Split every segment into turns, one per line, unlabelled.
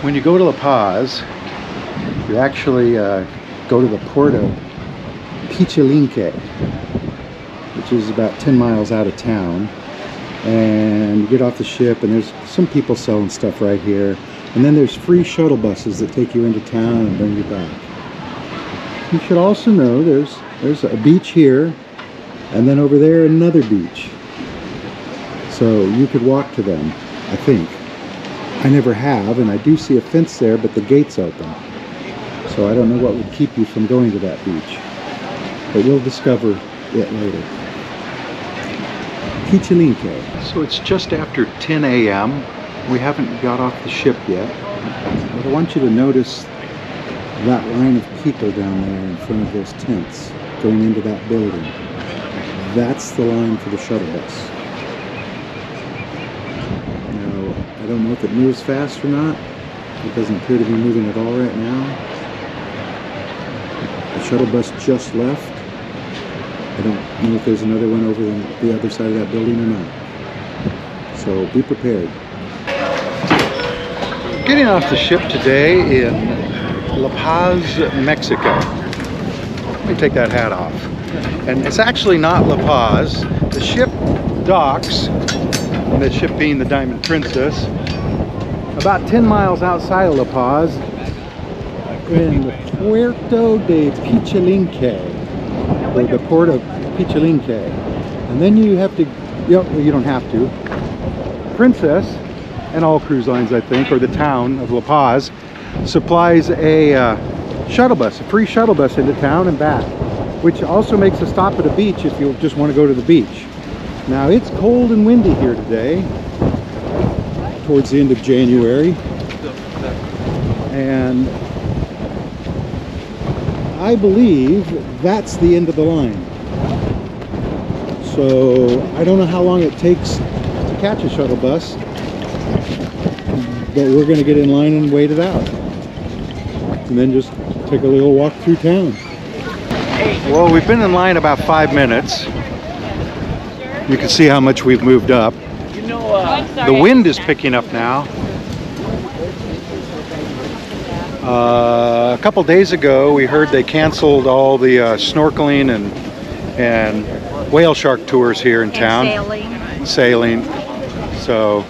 When you go to La Paz, you actually go to the port of Pichilinque, which is about 10 miles out of town. And you get off the ship, and there's some people selling stuff right here. And then there's free shuttle buses that take you into town and bring you back. You should also know there's a beach here, and then over there another beach. So you could walk to them, I think. I never have, and I do see a fence there, but the gate's open. So I don't know what would keep you from going to that beach. But we'll discover it later. Pichilinque. So it's just after 10 a.m. We haven't got off the ship yet. But I want you to notice that line of people down there in front of those tents going into that building. That's the line for the shuttle bus. I don't know if it moves fast or not. It doesn't appear to be moving at all right now. The shuttle bus just left. I don't know if there's another one over the other side of that building or not. So be prepared. Getting off the ship today in La Paz, Mexico. Let me take that hat off. And it's actually not La Paz. The ship docks, and the ship being the Diamond Princess, about 10 miles outside of La Paz in Puerto de Pichilinque, or the port of Pichilinque. And then you have to, you don't have to. Princess, and all cruise lines I think, or the town of La Paz, supplies a shuttle bus, a free shuttle bus into town and back, which also makes a stop at a beach if you just want to go to the beach. Now it's cold and windy here today, towards the end of January, and I believe that's the end of the line. So I don't know how long it takes to catch a shuttle bus, but we're going to get in line and wait it out, and then just take a little walk through town. Well, we've been in line about 5 minutes. You can see how much we've moved up. The wind is picking up now. A couple days ago, we heard they canceled all the snorkeling and whale shark tours here in town. Sailing. So,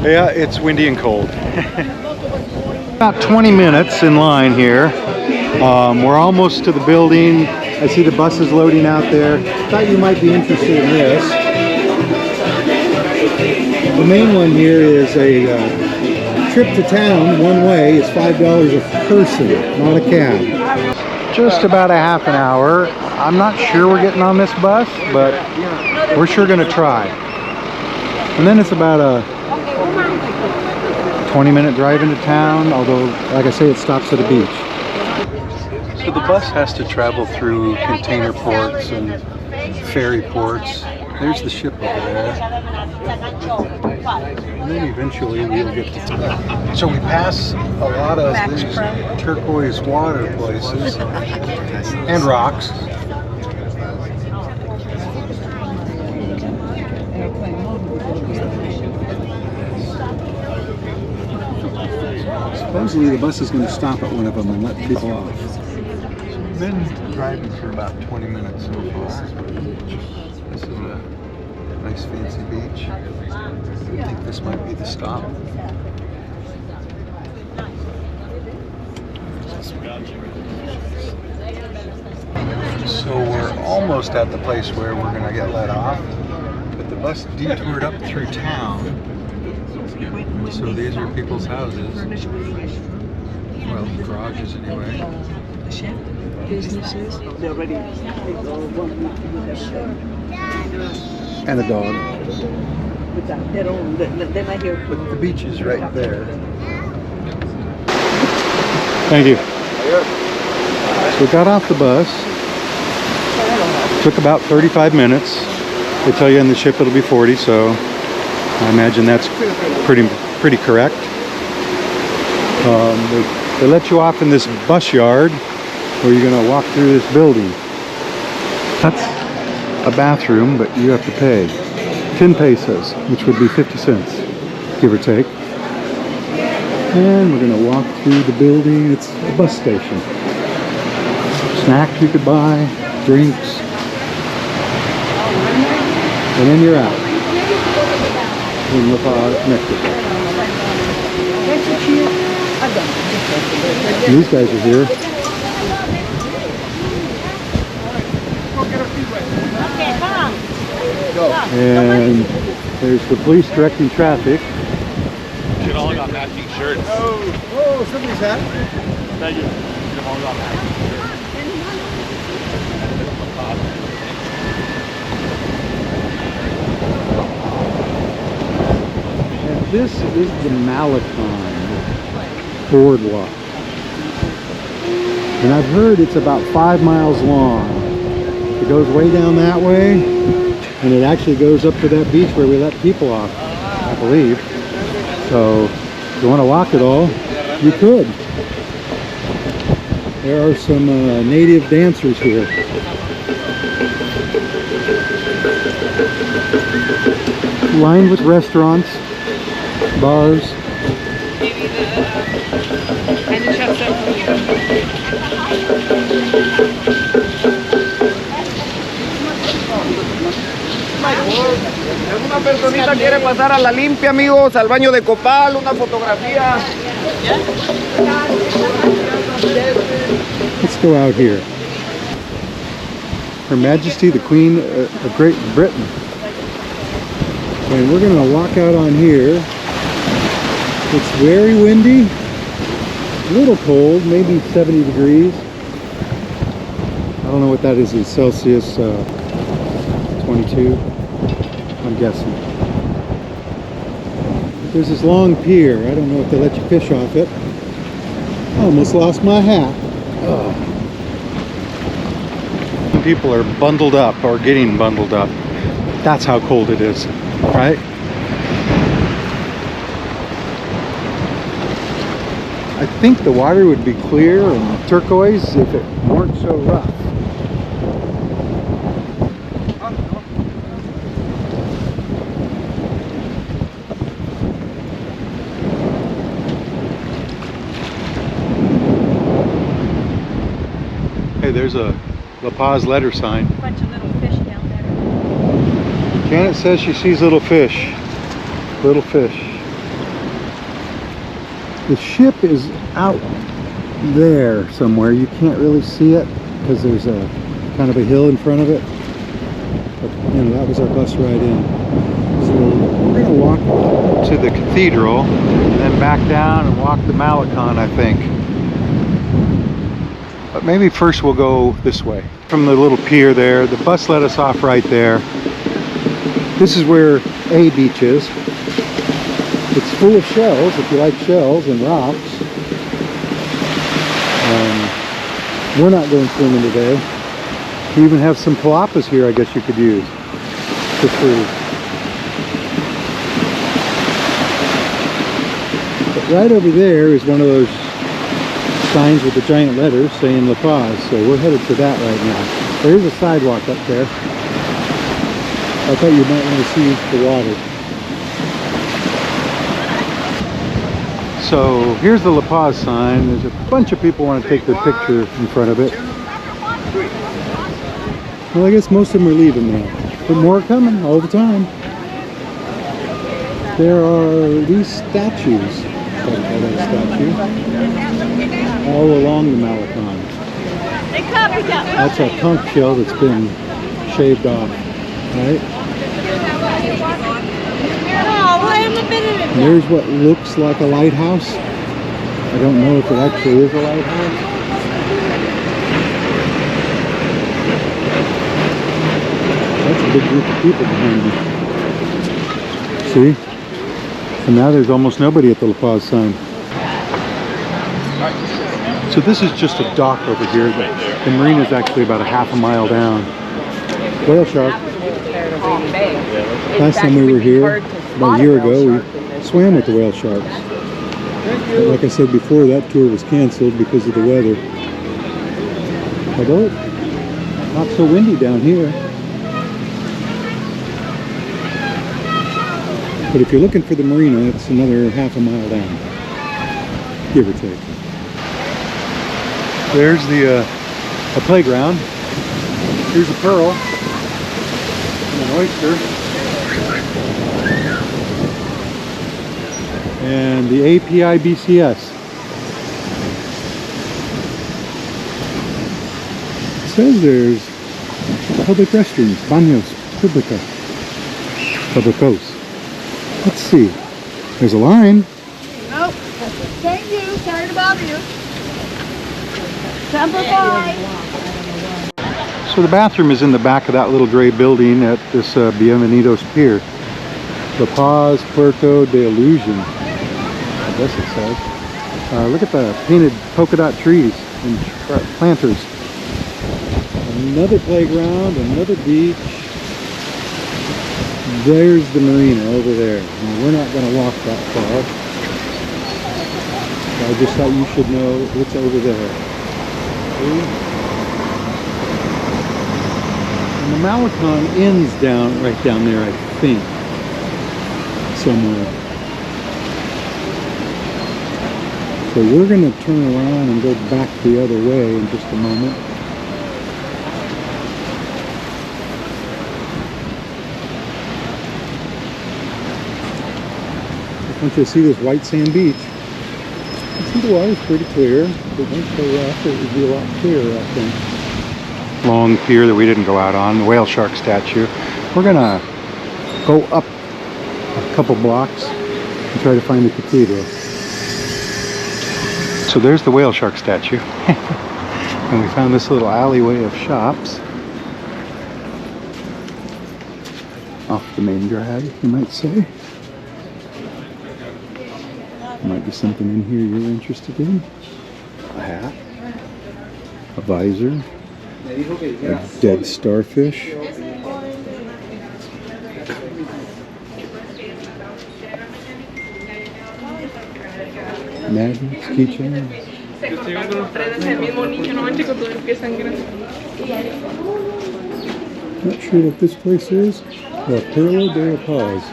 yeah, it's windy and cold. About 20 minutes in line here. We're almost to the building. I see the buses loading out there. Thought you might be interested in this. The main one here is a trip to town, one way, is $5 a person, not a cab. Just about a half an hour. I'm not sure we're getting on this bus, but we're sure going to try. And then it's about a 20-minute drive into town, although, like I say, it stops at a beach. So the bus has to travel through container ports and ferry ports. There's the ship over there. And then eventually we'll get to town. So we pass a lot of these turquoise water places and rocks. Supposedly the bus is going to stop at one of them and let people off. We've been driving for about 20 minutes so far. This is a nice fancy beach. I think this might be the stop. So we're almost at the place where we're going to get let off. But the bus detoured up through town. So these are people's houses. Well, garages anyway.
Businesses, they already
And a dog.
They're not here.
But the beach is right there. Thank you. So we got off the bus. Took about 35 minutes. They tell you in the ship it'll be 40, so I imagine that's pretty correct. They let you off in this bus yard where you're going to walk through this building. That's a bathroom, but you have to pay 10 pesos, which would be 50 cents, give or take. And we're gonna walk through the building. It's a bus station. Snacks you could buy, drinks. And then you're out in La Paz, Mexico. These guys are here. And there's the police directing traffic.
Should all got matching shirts.
Oh, somebody's hat.
Thank you. Should have all got matching shirts.
And this is the Malecon boardwalk. And I've heard it's about 5 miles long. It goes way down that way, and it actually goes up to that beach where we let people off, I believe. So if you want to walk it all, you could. There are some native dancers here. Lined with restaurants, bars.
¿Alguna personita quiere pasar a la limpia, amigos? Al baño de Copal, una fotografía.
Let's go out here. Her Majesty the Queen of Great Britain. And we're going to walk out on here. It's very windy, a little cold, maybe 70 degrees. I don't know what that is in Celsius, 22, I'm guessing. There's this long pier. I don't know if they let you fish off it. I almost lost my hat. Oh. People are bundled up or getting bundled up. That's how cold it is, right? I think the water would be clear and turquoise if it weren't so rough. Hey, there's a La Paz letter sign.
A bunch of little fish down there.
Janet says she sees little fish. Little fish. The ship is out there somewhere. You can't really see it because there's a kind of a hill in front of it. But, you know, that was our bus ride in. So we're going to walk to the cathedral and then back down and walk the Malecon, I think. But maybe first we'll go this way. From the little pier there, the bus let us off right there. This is where A Beach is. It's full of shells, if you like shells and rocks. We're not going swimming today. We even have some palapas here I guess you could use for free. But right over there is one of those signs with the giant letters saying La Paz, so we're headed to that right now. There's a sidewalk up there. I thought you might want to see the water. So here's the La Paz sign. There's a bunch of people want to take their picture in front of it. Well, I guess most of them are leaving now, but more are coming all the time. There are these statues, all along the Malecon. That's a conch shell that's been shaved off, right? And there's what looks like a lighthouse. I don't know if it actually is a lighthouse. That's a big group of people behind me. See? And now there's almost nobody at the La Paz sign. So this is just a dock over here. The marina is actually about a half a mile down. Whale shark. Last time we were here, about a year ago, we swam with the whale sharks. But like I said before, that tour was canceled because of the weather. Although it's not so windy down here. But if you're looking for the marina, it's another half a mile down. give or take. There's the a playground. Here's a pearl and an oyster. And the API BCS. It says there's public restrooms, baños, publicos. Let's see. There's a line.
Nope. Thank you. Sorry to bother you. Number 5.
So the bathroom is in the back of that little gray building at this Bienvenidos Pier. La Paz, Puerto de Illusion, I guess it says. Look at the painted polka dot trees and planters. Another playground, another beach. There's the marina over there. Now, we're not going to walk that far. I just thought you should know it's over there. See? And the Malecon ends right down there, I think. Somewhere. So we're going to turn around and go back the other way in just a moment. Once you see this white sand beach, you see the water's pretty clear, but once they left, it would be a lot clearer, I think. Long pier that we didn't go out on, the whale shark statue. We're gonna go up a couple blocks and try to find the cathedral. So there's the whale shark statue. And we found this little alleyway of shops off the main drag, you might say. Might be something in here you're interested in. A hat, a visor, a dead starfish, magnets, keychains. Not sure what this place is. La Perla de La Paz.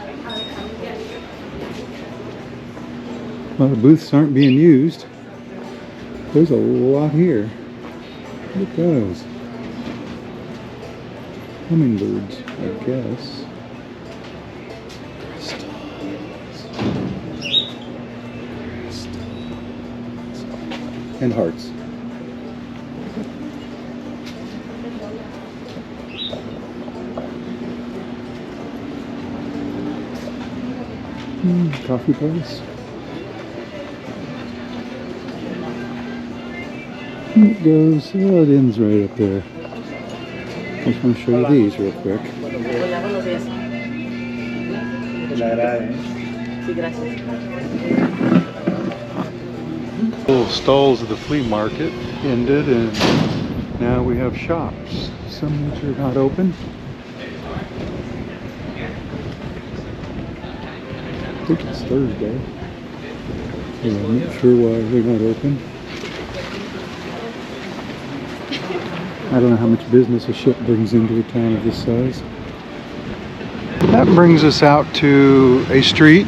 Well, the booths aren't being used. There's a lot here. Look at those. Hummingbirds, I guess. And hearts. Coffee place. It goes, oh, it ends right up there. I just want to show you these real quick. Little stalls of the flea market ended, and now we have shops, some which are not open. I think it's Thursday. Yeah, I'm not sure why they're not open. I don't know how much business a ship brings into a town of this size. That brings us out to a street,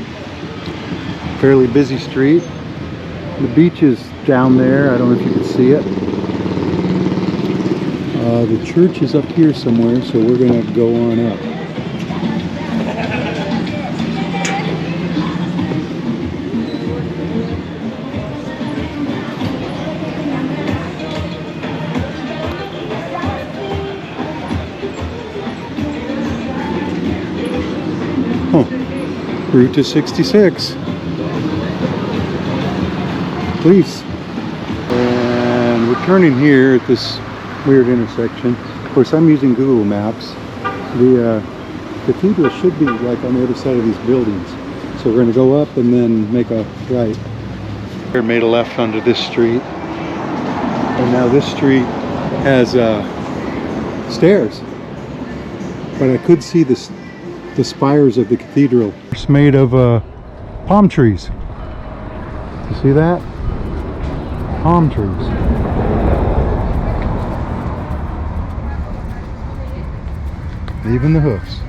fairly busy street. The beach is down there. I don't know if you can see it. The church is up here somewhere, so we're going to go on up. Route to 66. Police. And we're turning here at this weird intersection. Of course, I'm using Google Maps. The cathedral should be like on the other side of these buildings. So we're going to go up and then make a right. We made a left onto this street. And now this street has stairs. But I could see the spires of the cathedral. It's made of palm trees. You see that? Palm trees. Even the hoofs.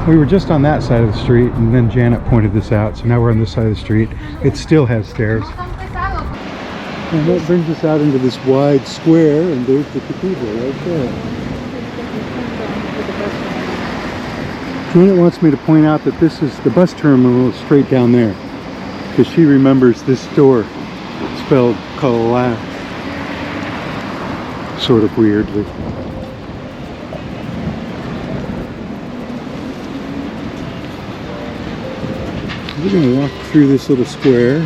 We were just on that side of the street, and then Janet pointed this out, so now we're on this side of the street. It still has stairs. And that brings us out into this wide square, and there's the cathedral right there. Janet wants me to point out that this is the bus terminal straight down there, because she remembers this door spelled Kalala sort of weirdly. We're going to walk through this little square.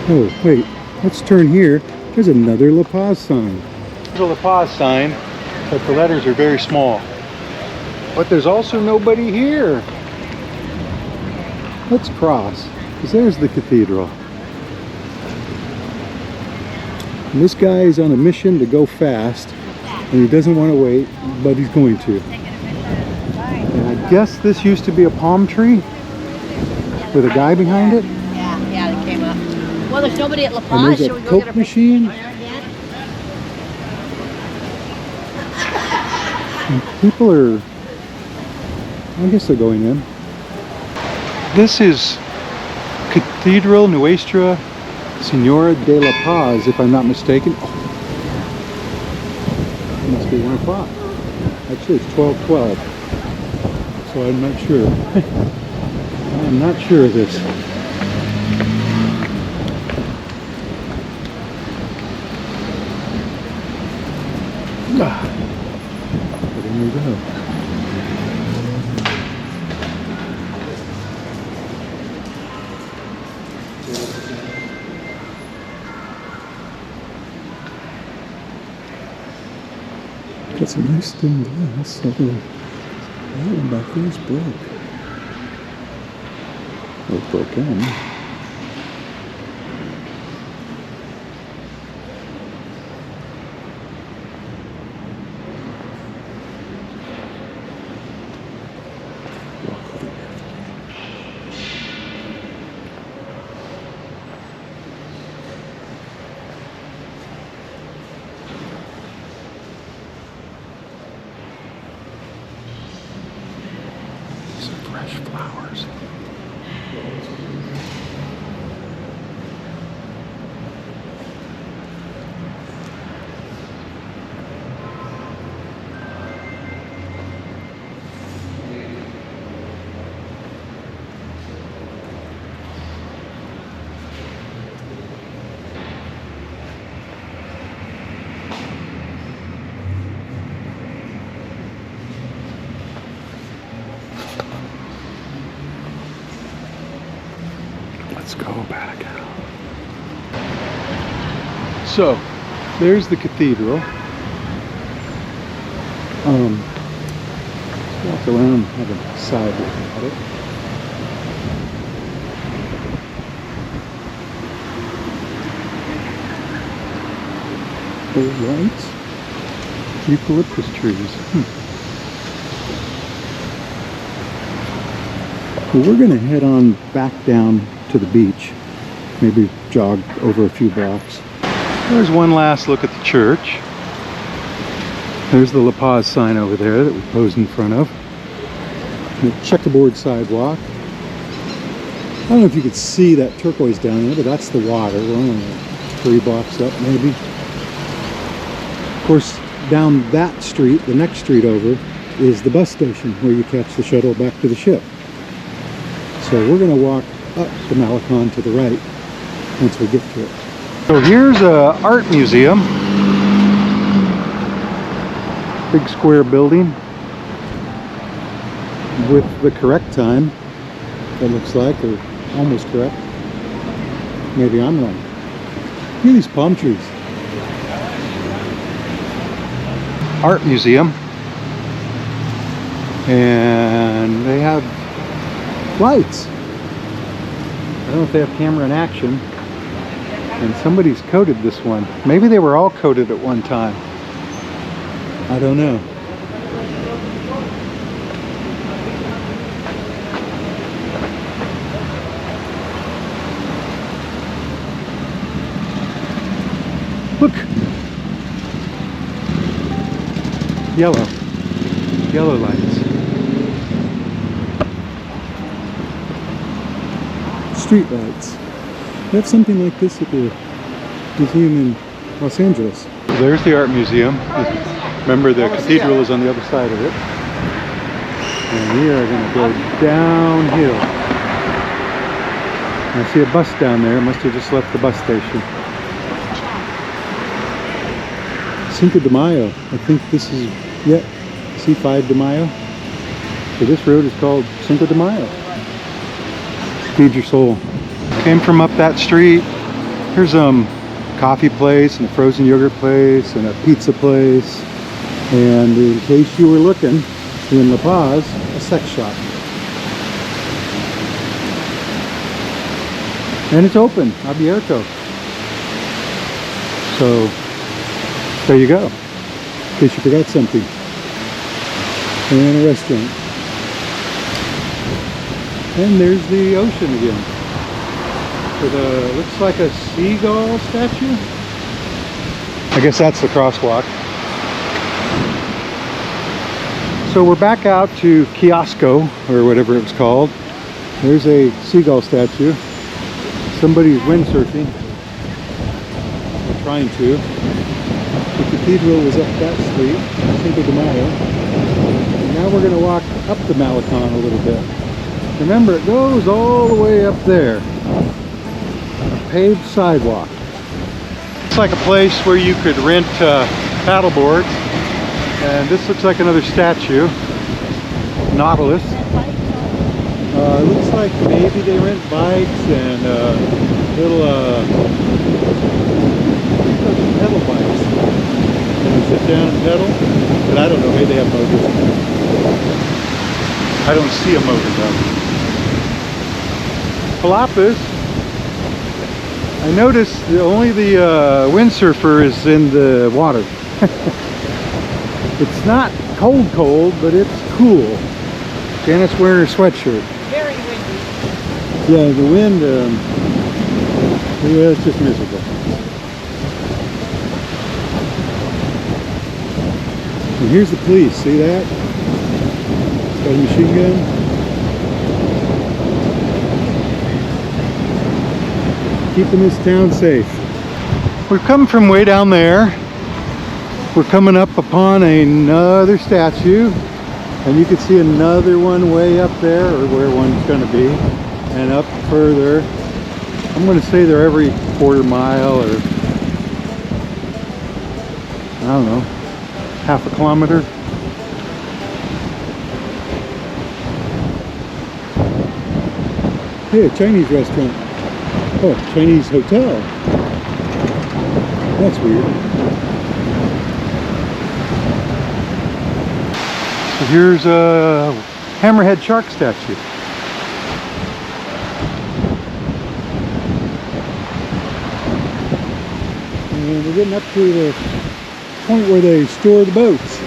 Oh, wait, let's turn here. There's another La Paz sign. There's a La Paz sign, but the letters are very small. But there's also nobody here. Let's cross, because there's the cathedral. And this guy is on a mission to go fast, and he doesn't want to wait, but he's going to. And I guess this used to be a palm tree with a guy behind it.
Yeah, they came up. Well, there's nobody at La Paz.
And there's
Should
a
we go
Coke
get a picture?
machine. And people are, I guess they're going in. This is Cathedral Nuestra Senora de La Paz, if I'm not mistaken. Oh, it must be 1 o'clock. Actually, it's 12:12. So I'm not sure. I'm not sure of this. But in we go. Got some nice stained glass, although that one back there is broke. Or broken. Fresh flowers. Let's go back out. So, there's the cathedral. Let's walk around and have a side look at it. Old lights. Eucalyptus trees. Well, we're going to head on back down to the beach, maybe jog over a few blocks. There's one last look at the church. There's the La Paz sign over there that we posed in front of. And a checkerboard sidewalk. I don't know if you could see that turquoise down there, but that's the water. We're only 3 blocks up maybe. Of course, down that street, the next street over, is the bus station where you catch the shuttle back to the ship. So we're going to walk up the Malecon to the right once we get to it. So here's a art museum. Big square building with the correct time, it looks like, or almost correct. Maybe I'm wrong. Look at these palm trees. Art museum. And they have lights. I don't know if they have camera in action. And somebody's coated this one. Maybe they were all coated at one time. I don't know. Look! Yellow. Yellow lights.
street lights. They have something like this at the museum in Los Angeles.
There's the art museum. Remember, the cathedral is on the other side of it. And we are going to go downhill. I see a bus down there. Must have just left the bus station.
Cinco de Mayo. I think this is, yeah, C5 de Mayo.
So this road is called Cinco de Mayo. Feed your soul. Came from up that street. Here's coffee place and a frozen yogurt place and a pizza place. And in case you were looking, in La Paz, a sex shop. And it's open, abierto. So, there you go. In case you forgot something. And a restaurant. And there's the ocean again. With a, looks like a seagull statue. I guess that's the crosswalk. So we're back out to Kiosco, or whatever it was called. There's a seagull statue. Somebody's windsurfing. Or trying to. The cathedral was up that street, Cinco de Mayo. And now we're going to walk up the Malecon a little bit. Remember, it goes all the way up there. A paved sidewalk. It's like a place where you could rent paddle boards. And this looks like another statue. Nautilus. It looks like maybe they rent bikes and little pedal bikes. You sit down and pedal. But I don't know, maybe they have motors. I don't see a motor though. Palapas. I noticed only the windsurfer is in the water. It's not cold, but it's cool. Janet's wearing her sweatshirt.
Very windy.
Yeah, the wind, yeah, it's just miserable. And here's the police, see that? Got a machine gun. Keeping this town safe.
We've come from way down there. We're coming up upon another statue, and you can see another one way up there, or where one's going to be, and up further. I'm going to say they're every quarter mile, or I don't know, half a kilometer.
Hey, a Chinese restaurant. Oh, Chinese hotel. That's weird.
So here's a hammerhead shark statue.
And we're getting up to the point where they store the boats.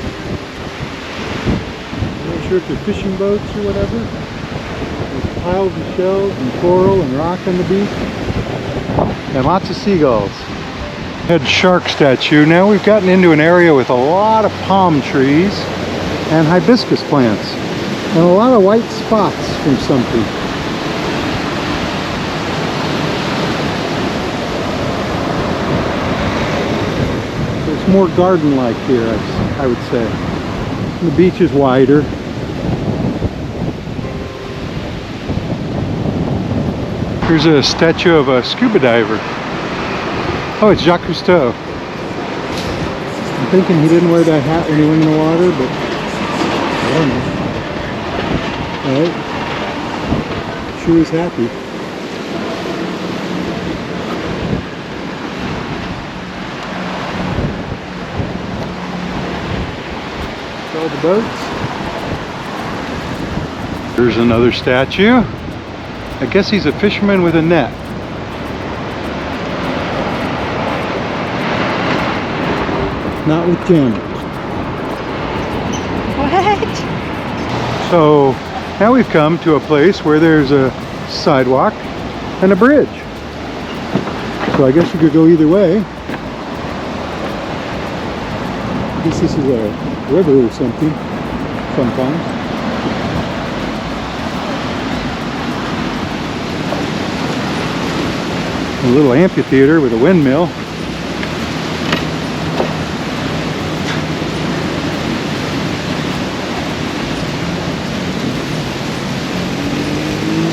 I'm not sure if they're fishing boats or whatever. There's piles of shells and coral and rock on the beach.
And lots of seagulls. Head shark statue. Now we've gotten into an area with a lot of palm trees and hibiscus plants.
And a lot of white spots from something.
It's more garden-like here, I would say. The beach is wider. Here's a statue of a scuba diver. Oh, it's Jacques Cousteau.
I'm thinking he didn't wear that hat when he went in the water, but I don't know. Alright. Sure is happy. All the boats.
There's another statue. I guess he's a fisherman with a net.
Not with Janet.
What?
So now we've come to a place where there's a sidewalk and a bridge.
So I guess you could go either way. I guess this is a river or something, sometimes.
A little amphitheater with a windmill.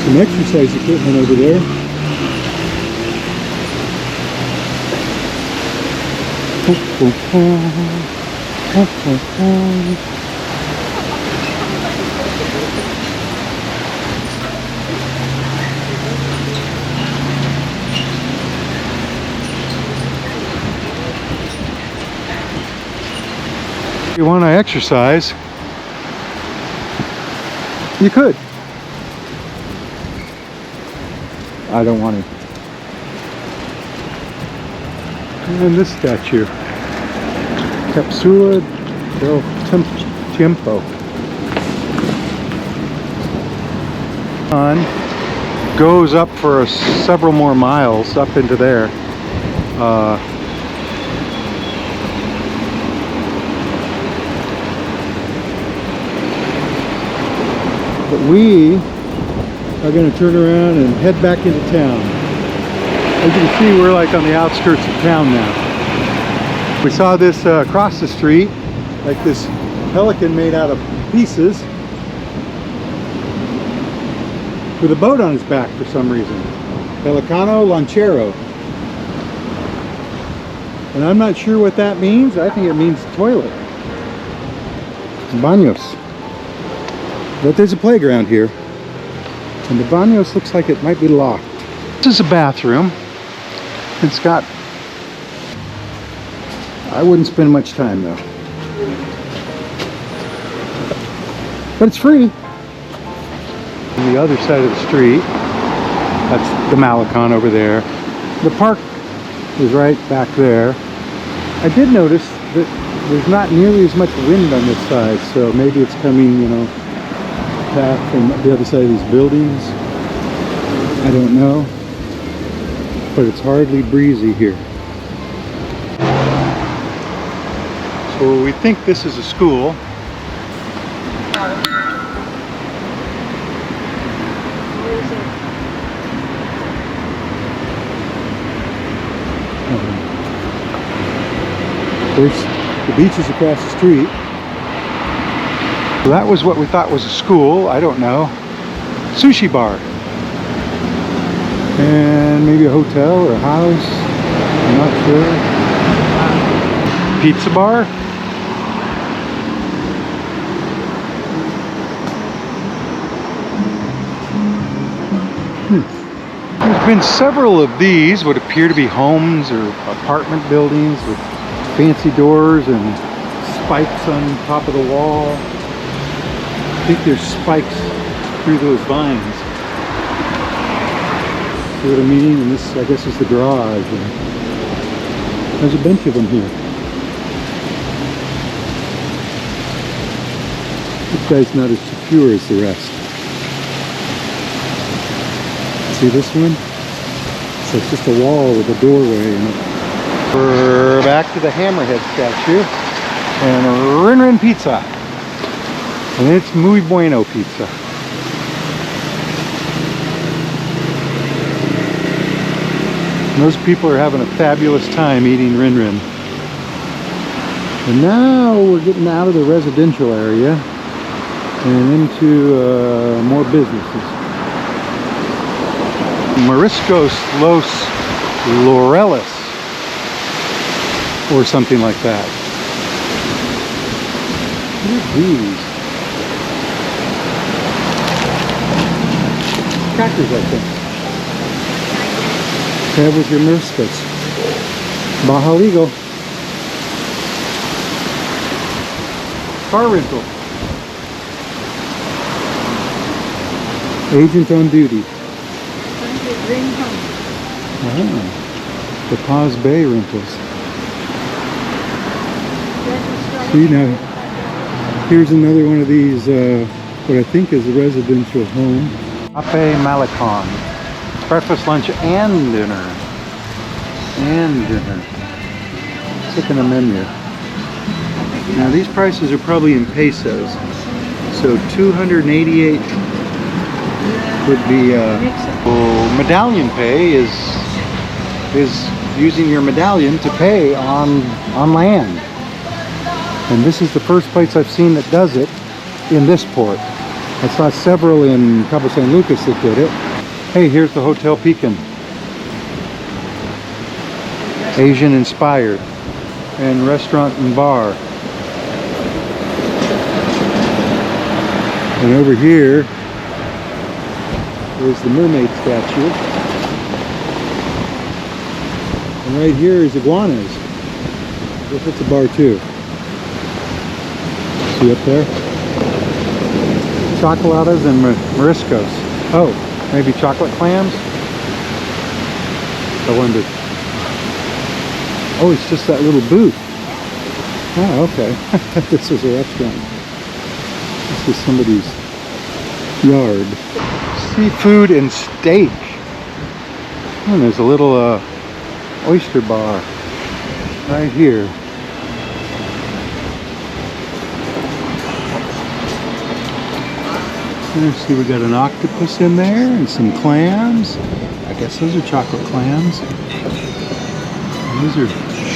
Some exercise equipment over there.
If you want to exercise, you could. I don't want to. And this statue, Capsula del Tiempo. Goes up for several more miles up into there.
But we are going to turn around and head back into town.
As you can see, we're like on the outskirts of town now. We saw this across the street,
Like this pelican made out of pieces with a boat on his back for some reason. Pelicano Lanchero. And I'm not sure what that means. I think it means toilet. Baños. But there's a playground here. And the baños looks like it might be locked.
this is a bathroom. It's got,
I wouldn't spend much time though. But it's free.
on the other side of the street. That's the Malecon over there. The park is right back there. I did notice that there's not nearly as much wind on this side, so maybe it's coming, you know, back from the other side of these buildings. I don't know. But it's hardly breezy here. So we think this is a school.
Of course, the beach is across the street.
So that was what we thought was a school. I don't know. Sushi bar.
And maybe a hotel or a house. I'm not sure.
Pizza bar. There's been several of these, what appear to be homes or apartment buildings with fancy doors and spikes on top of the wall.
I think there's spikes through those vines. See what I mean? And this, I guess, is the garage. And there's a bunch of them here. This guy's not as secure as the rest. See this one? So it's just a wall with a doorway in it.
We're back to the Hammerhead statue and Rin Rin Pizza. And it's muy bueno pizza. And those people are having a fabulous time eating Rin Rin.
And now we're getting out of the residential area and into more businesses.
Mariscos Los Laureles or something like that.
What are these? Crackers, I think. Have with your Mariscos. Bahaligo.
Car rental.
Agent on duty.
Bring home.
The Paz Bay rentals. See now, here's another one of these, what I think is a residential home.
Cafe Malecon. Breakfast, lunch, and dinner. And dinner. Let's look in the menu. Now these prices are probably in pesos. So 288 would be, medallion pay is is using your medallion to pay on land. And this is the first place I've seen that does it in this port. I saw several in Cabo San Lucas that did it. Hey, here's the Hotel Pekin. Asian inspired. And restaurant and bar. And over here is the mermaid statue. And right here is iguanas. I guess it's a bar too. See up there? Chocolatas and moriscos. Oh, maybe chocolate clams? I wondered. Oh, it's just that little booth. Oh, okay. This is a restaurant. This is somebody's yard. Seafood and steak. And there's a little oyster bar right here. Let's see, we got an octopus in there and some clams. I guess those are chocolate clams. And these are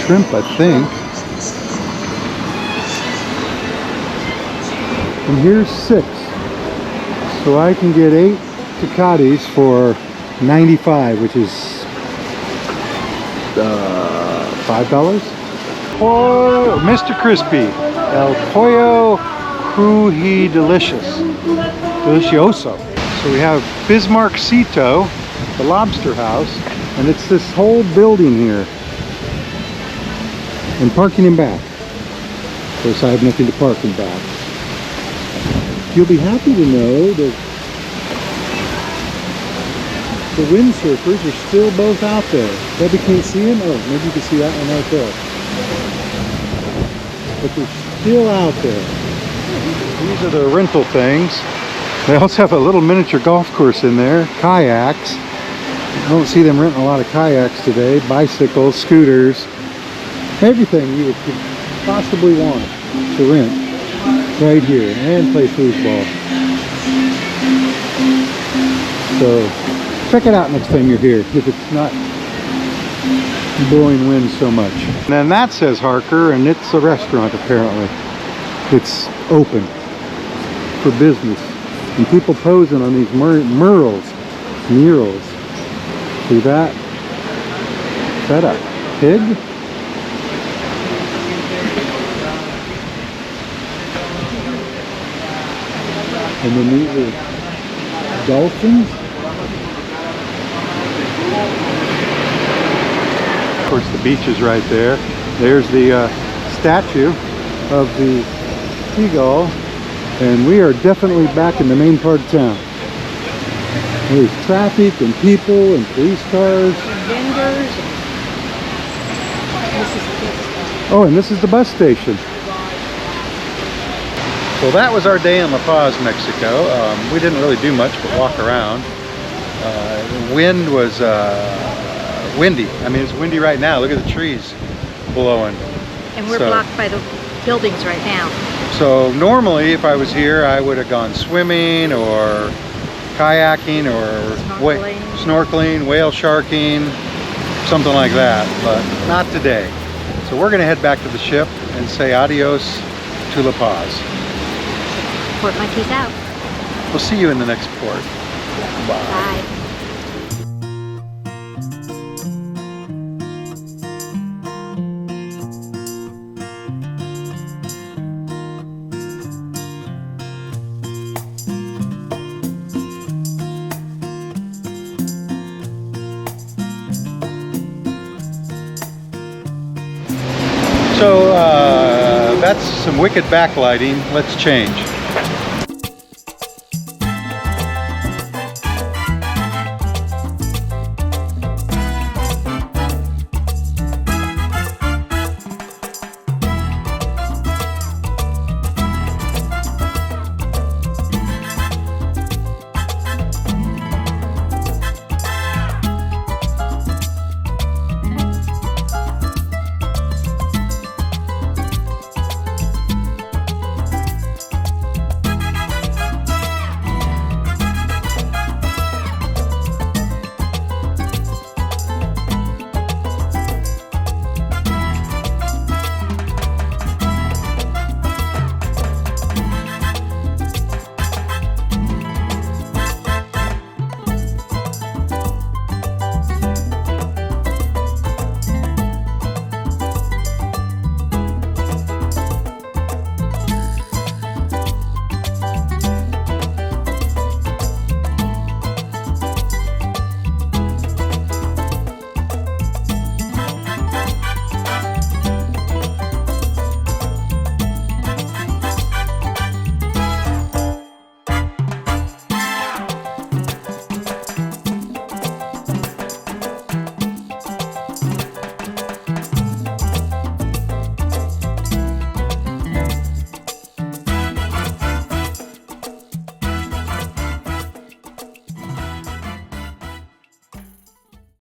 shrimp, I think. And here's 6. So I can get 8 Tecates for 95, which is $5. Oh, Mr. Crispy. El Pollo Cruji Delicious. Delicioso. So we have Bismarckcito, the lobster house, and it's this whole building here. And parking in back. Of course, I have nothing to park in back. You'll be happy to know that the windsurfers are still both out there. Debbie can't see them? Oh, maybe you can see that one right there. But they're still out there. These are the rental things. They also have a little miniature golf course in there. Kayaks. I don't see them renting a lot of kayaks today. Bicycles, scooters. Everything you would possibly want to rent right here. And play foosball. So check it out next time you're here, if it's not blowing wind so much. And then that says Harker, and it's a restaurant apparently. It's open for business. And people posing on these murals. See that? Is that a pig? And then these are dolphins. Of course, the beach is right there. There's the statue of the seagull, and we are definitely back in the main part of town. There's traffic and people and police cars.
Vendors.
Oh, and this is the bus station. So that was our day in La Paz, Mexico. We didn't really do much but walk around. The wind was windy. I mean, it's windy right now. Look at the trees blowing.
And we're blocked by the buildings right now.
So normally, if I was here, I would have gone swimming or kayaking or snorkeling, whale sharking, something like that, but not today. So we're going to head back to the ship and say adios to La Paz.
Port Monkey's out.
We'll see you in the next port. Bye.
Bye.
So that's some wicked backlighting. Let's change.